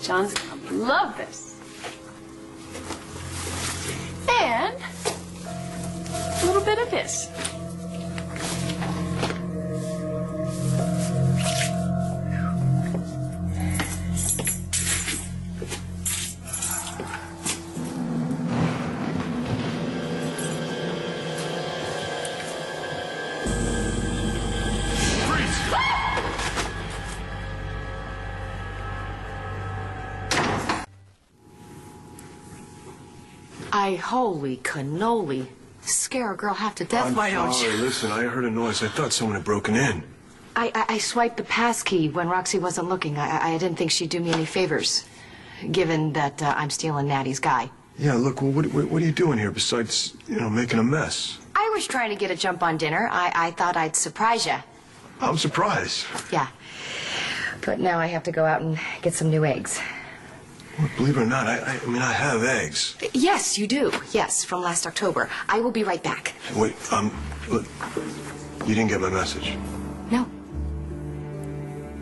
John's gonna love this. And a little bit of this. Holy cannoli. Scare a girl half to death, why don't you? I'm sorry, listen, I heard a noise. I thought someone had broken in. I swiped the pass key when Roxy wasn't looking. I didn't think she'd do me any favors, given that I'm stealing Natty's guy. Yeah, look, well, what are you doing here besides, making a mess? I was trying to get a jump on dinner. I thought I'd surprise you. I'm surprised. Yeah. But now I have to go out and get some new eggs. Well, believe it or not, I have eggs. Yes, you do. Yes, from last October. I will be right back. Wait, look, you didn't get my message. No.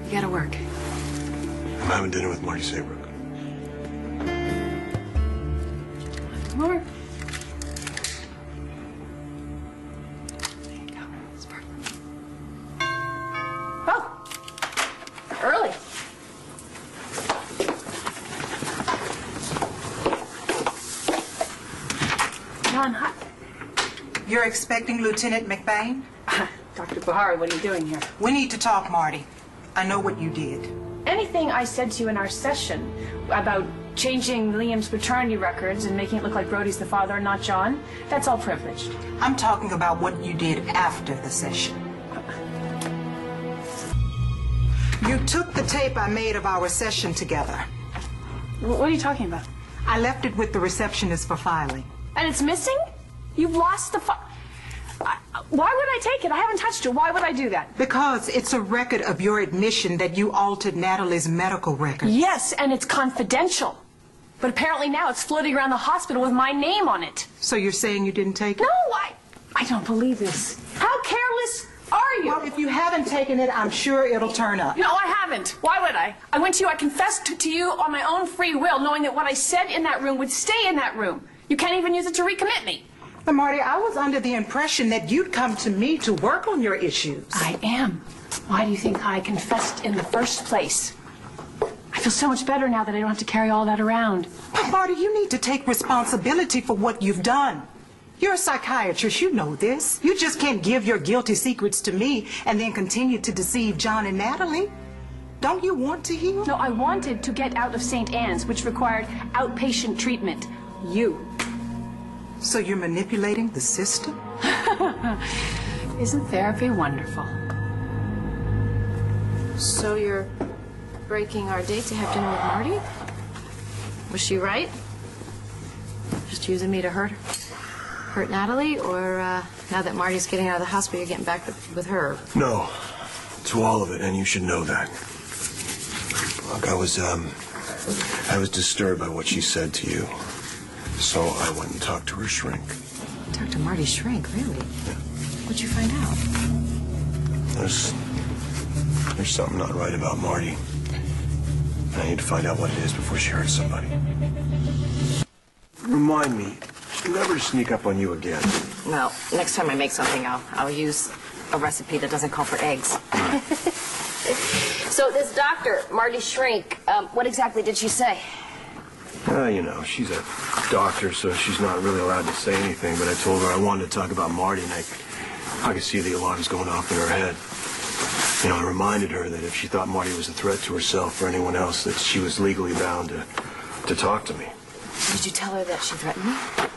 You gotta work. I'm having dinner with Marty Saybrook. More. There you go. It's perfect. Oh, early. John, hi. You're expecting Lieutenant McBain? Dr. Bahari, what are you doing here? We need to talk, Marty. I know what you did. Anything I said to you in our session about changing Liam's paternity records and making it look like Brody's the father and not John, that's all privileged. I'm talking about what you did after the session. You took the tape I made of our session together. What are you talking about? I left it with the receptionist for filing. And it's missing? You've lost the Why would I take it? I haven't touched it. Why would I do that? Because it's a record of your admission that you altered Natalie's medical record. Yes, and it's confidential. But apparently now it's floating around the hospital with my name on it. So you're saying you didn't take it? No, I don't believe this. How careless are you? Well, if you haven't taken it, I'm sure it'll turn up. No, I haven't. Why would I? I went to you, I confessed to you on my own free will, knowing that what I said in that room would stay in that room. You can't even use it to recommit me. But Marty, I was under the impression that you'd come to me to work on your issues. I am. Why do you think I confessed in the first place? I feel so much better now that I don't have to carry all that around. But Marty, you need to take responsibility for what you've done. You're a psychiatrist, you know this. You just can't give your guilty secrets to me and then continue to deceive John and Natalie. Don't you want to heal? No, I wanted to get out of St. Anne's, which required outpatient treatment. You. So you're manipulating the system? Isn't therapy wonderful? So you're breaking our date to have dinner with Marty? Was she right? Just using me to hurt Natalie? Or now that Marty's getting out of the hospital, you're getting back with her? No, to all of it, and you should know that. Look, I was disturbed by what she said to you. So I went and talked to her shrink. Talked to Marty's shrink, really? Yeah. What'd you find out? There's something not right about Marty. I need to find out what it is before she hurts somebody. Remind me, never to sneak up on you again. Well, next time I make something, I'll use a recipe that doesn't call for eggs. Right. So this doctor, Marty's shrink, what exactly did she say? She's a doctor, so she's not really allowed to say anything, but I told her I wanted to talk about Marty, and I could see the alarms going off in her head. I reminded her that if she thought Marty was a threat to herself or anyone else, that she was legally bound to talk to me. Did you tell her that she threatened me?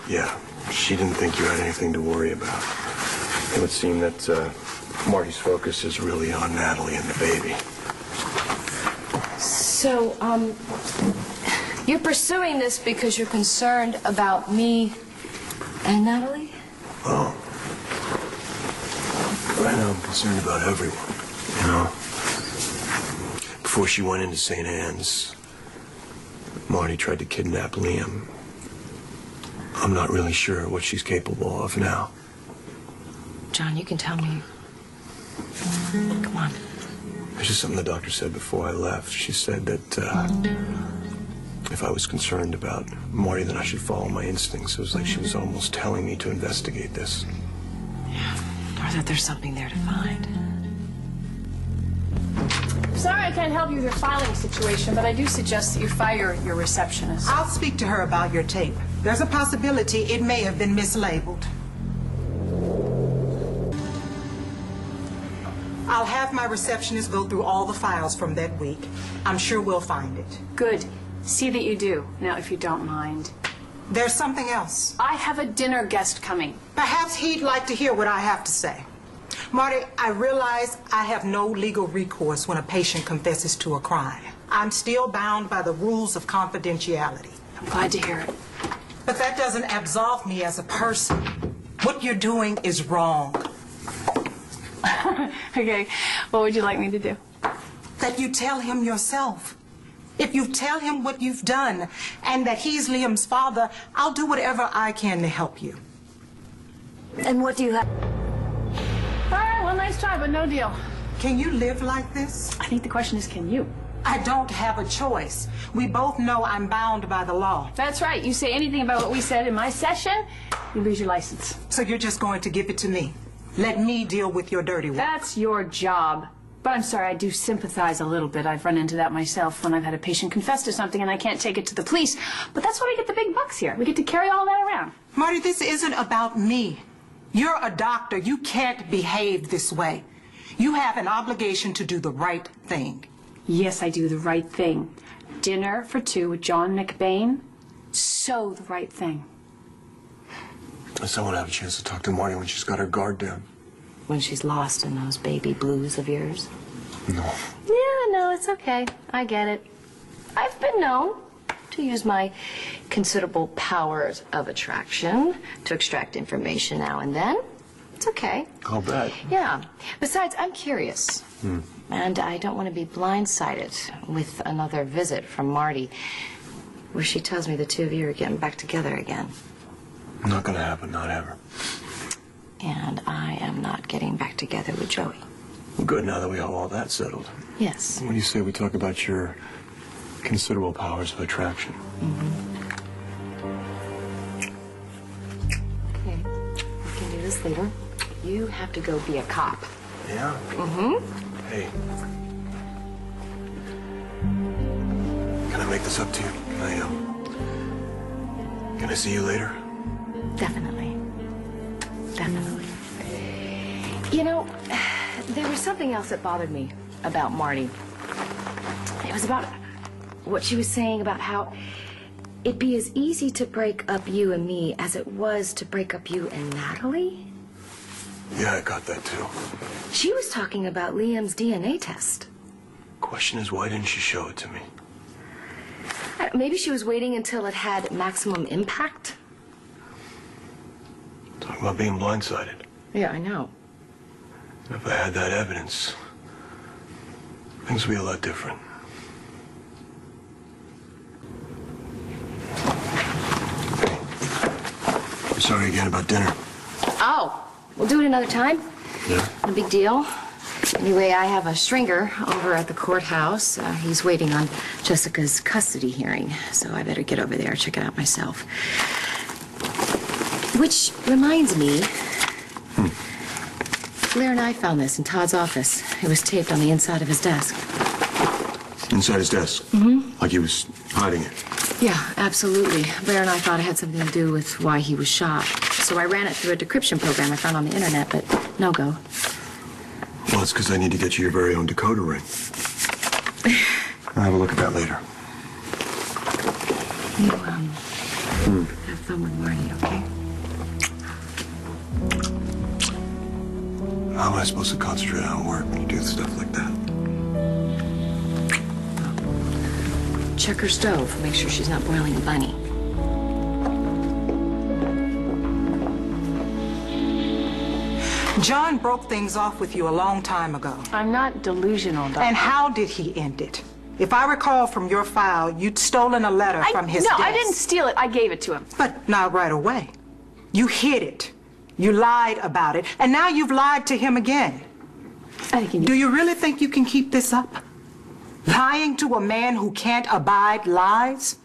Yeah, she didn't think you had anything to worry about. It would seem that Marty's focus is really on Natalie and the baby. So, you're pursuing this because you're concerned about me and Natalie? Well, right now I'm concerned about everyone, Before she went into St. Anne's, Marty tried to kidnap Liam. I'm not really sure what she's capable of now. John, you can tell me. Come on. There's just something the doctor said before I left. She said that if I was concerned about Marty, then I should follow my instincts. It was like she was almost telling me to investigate this. Or that there's something there to find. Sorry I can't help you with your filing situation, but I do suggest that you fire your receptionist. I'll speak to her about your tape. There's a possibility it may have been mislabeled. I'll have my receptionist go through all the files from that week. I'm sure we'll find it. Good. See that you do. Now, if you don't mind. There's something else. I have a dinner guest coming. Perhaps he'd like to hear what I have to say. Marty, I realize I have no legal recourse when a patient confesses to a crime. I'm still bound by the rules of confidentiality. I'm glad to hear it. But that doesn't absolve me as a person. What you're doing is wrong. Okay, what would you like me to do? That you tell him yourself. If you tell him what you've done and that he's Liam's father, I'll do whatever I can to help you. And what do you have? All right, well, nice try, but no deal. Can you live like this? I think the question is, can you? I don't have a choice. We both know I'm bound by the law. That's right. You say anything about what we said in my session, you lose your license. So you're just going to give it to me? Let me deal with your dirty work. That's your job. But I'm sorry, I do sympathize a little bit. I've run into that myself when I've had a patient confess to something and I can't take it to the police. But that's why we get the big bucks here. We get to carry all that around. Marty, this isn't about me. You're a doctor. You can't behave this way. You have an obligation to do the right thing. Yes, I do the right thing. Dinner for two with John McBain. So the right thing. I still want to have a chance to talk to Marty when she's got her guard down. When she's lost in those baby blues of yours? No. Yeah, no, it's okay. I get it. I've been known to use my considerable powers of attraction to extract information now and then. It's okay. I'll bet. Yeah. Besides, I'm curious. And I don't want to be blindsided with another visit from Marty where she tells me the two of you are getting back together again. Not gonna happen, not ever. And I am not getting back together with Joey. Well, good, now that we have all that settled. Yes. What do you say we talk about your considerable powers of attraction? Okay. We can do this later. You have to go be a cop. Yeah? Hey. Can I make this up to you? Can I see you later? Definitely. Definitely. You know, there was something else that bothered me about Marty. It was about what she was saying about how it'd be as easy to break up you and me as it was to break up you and Natalie. Yeah, I got that too. She was talking about Liam's DNA test. Question is, why didn't she show it to me? Maybe she was waiting until it had maximum impact. Talk about being blindsided. Yeah, I know. If I had that evidence, things would be a lot different. I'm sorry again about dinner. Oh, we'll do it another time. Yeah? No big deal. Anyway, I have a stringer over at the courthouse. He's waiting on Jessica's custody hearing, so I better get over there and check it out myself. Which reminds me, Blair and I found this in Todd's office. It was taped on the inside of his desk. Inside his desk? Like he was hiding it? Yeah, absolutely. Blair and I thought it had something to do with why he was shot. So I ran it through a decryption program I found on the internet, but no go. Well, it's because I need to get you your very own decoder ring. I'll have a look at that later. You, have fun with Marty, okay? How am I supposed to concentrate on work when you do stuff like that? Check her stove. Make sure she's not boiling a bunny. John broke things off with you a long time ago. I'm not delusional, Doctor. And how did he end it? If I recall from your file, you'd stolen a letter from his desk. No, I didn't steal it. I gave it to him. But not right away. You hid it. You lied about it. And now you've lied to him again. Do you really think you can keep this up? Lying to a man who can't abide lies?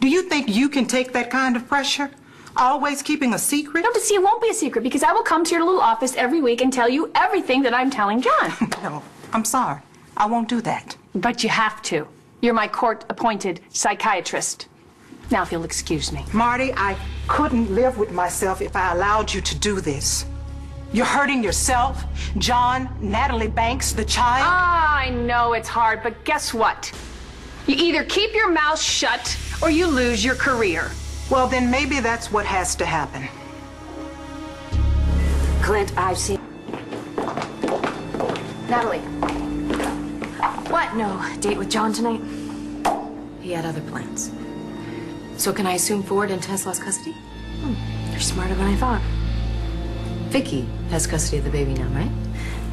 Do you think you can take that kind of pressure? Always keeping a secret? No, but see, it won't be a secret because I will come to your little office every week and tell you everything that I'm telling John. No, I'm sorry. I won't do that. But you have to. You're my court-appointed psychiatrist. Now, if you'll excuse me. Marty, I couldn't live with myself if I allowed you to do this. You're hurting yourself, John, Natalie Banks, the child. I know it's hard, but guess what? You either keep your mouth shut or you lose your career. Well, then maybe that's what has to happen. Clint, I've seen... Natalie. What? No date with John tonight? He had other plans. So can I assume Ford and Tess lost custody? You're smarter than I thought. Vicky has custody of the baby now, right?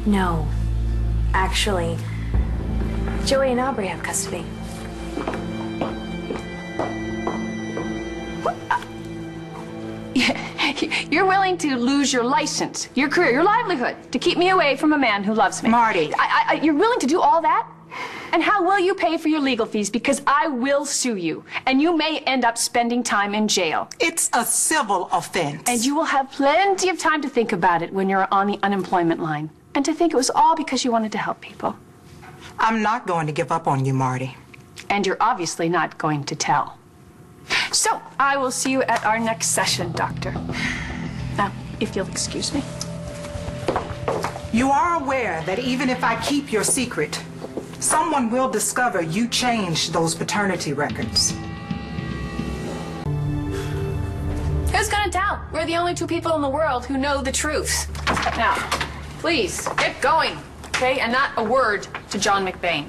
No. Actually, Joey and Aubrey have custody. You're willing to lose your license, your career, your livelihood to keep me away from a man who loves me. Marty. You're willing to do all that? And how will you pay for your legal fees? Because I will sue you, and you may end up spending time in jail. It's a civil offense. And you will have plenty of time to think about it when you're on the unemployment line. And to think it was all because you wanted to help people. I'm not going to give up on you, Marty. And you're obviously not going to tell. So, I will see you at our next session, Doctor. Now, if you'll excuse me. You are aware that even if I keep your secret, someone will discover you changed those paternity records. Who's gonna tell? We're the only two people in the world who know the truth. Now, please, get going, okay? And not a word to John McBain.